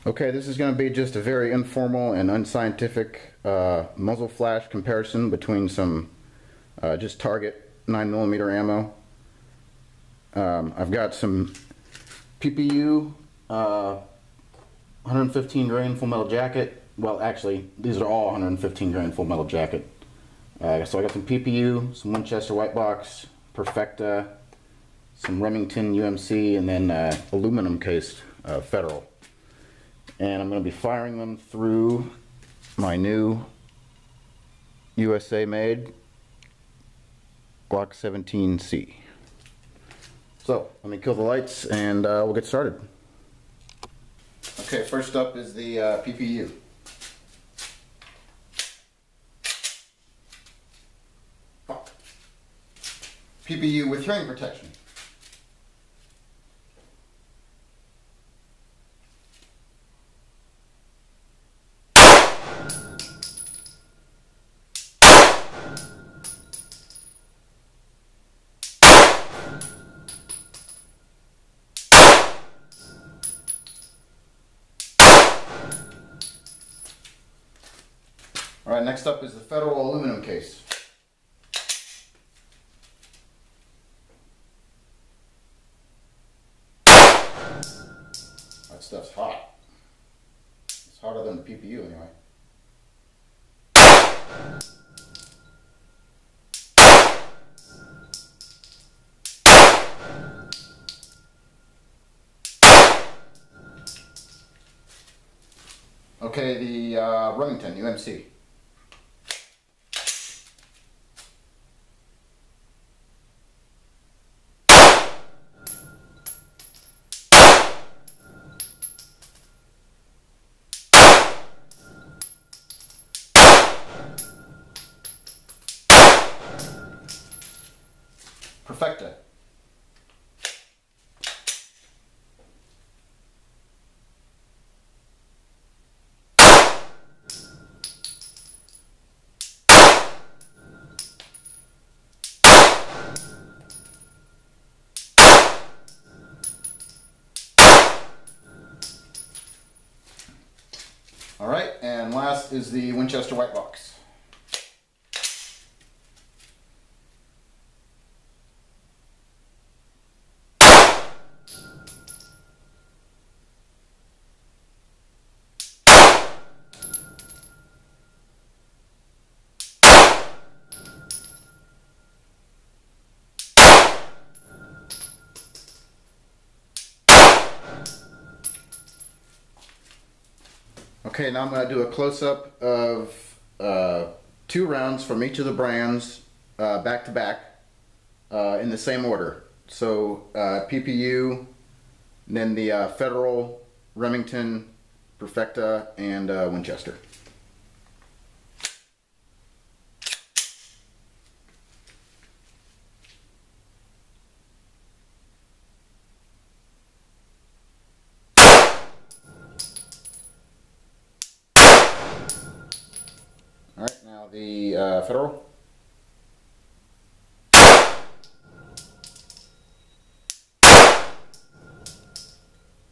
Okay, this is going to be just a very informal and unscientific muzzle flash comparison between some just target 9mm ammo. I've got some PPU 115 grain full metal jacket. Well, actually, these are all 115 grain full metal jacket. So I got some PPU, some Winchester white box, Perfecta, some Remington UMC, and then aluminum cased Federal. And I'm going to be firing them through my new USA made Glock 17C. So let me kill the lights and we'll get started. Okay, first up is the PPU. PPU with hearing protection. Alright, next up is the Federal aluminum case. That stuff's hot. It's hotter than the PPU anyway. Okay, the Remington UMC. Perfecta. Alright, and last is the Winchester white box. Okay, now I'm going to do a close-up of 2 rounds from each of the brands back to back in the same order. So PPU, then the Federal, Remington, Perfecta, and Winchester. Alright, now the Federal.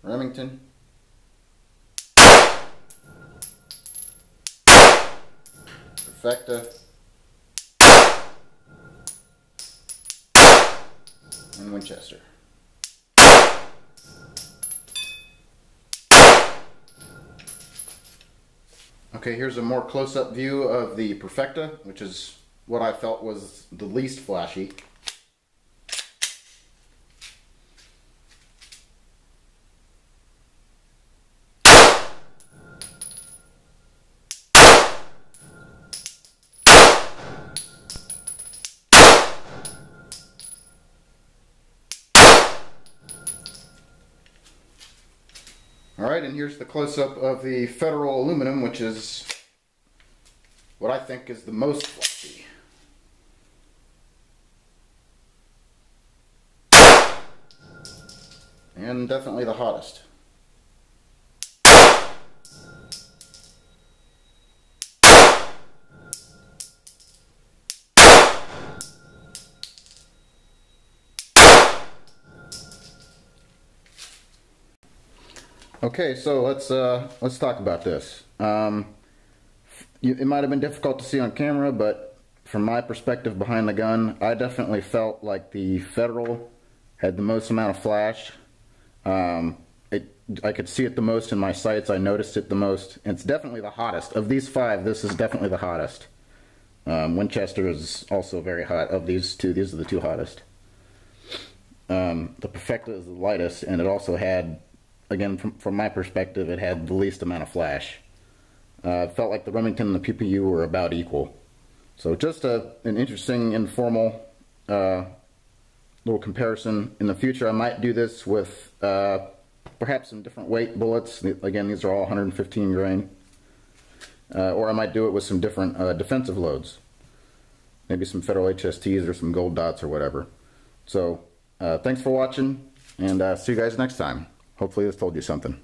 Remington. Perfecta. And Winchester. Okay, here's a more close-up view of the Perfecta, which is what I felt was the least flashy. Alright, and here's the close-up of the Federal aluminum, which is what I think is the most flashy. And definitely the hottest. Okay, so let's talk about this. It might have been difficult to see on camera, but from my perspective behind the gun, I definitely felt like the Federal had the most amount of flash. I could see it the most in my sights. I noticed it the most. And it's definitely the hottest. Of these 5, this is definitely the hottest. Winchester is also very hot. Of these 2, these are the 2 hottest. The Perfecta is the lightest, and it also had, again, from my perspective, it had the least amount of flash. It felt like the Remington and the PPU were about equal. So just an interesting, informal little comparison. In the future, I might do this with perhaps some different weight bullets. Again, these are all 115 grain. Or I might do it with some different defensive loads. Maybe some Federal HSTs or some gold dots or whatever. So thanks for watching, and see you guys next time. Hopefully this told you something.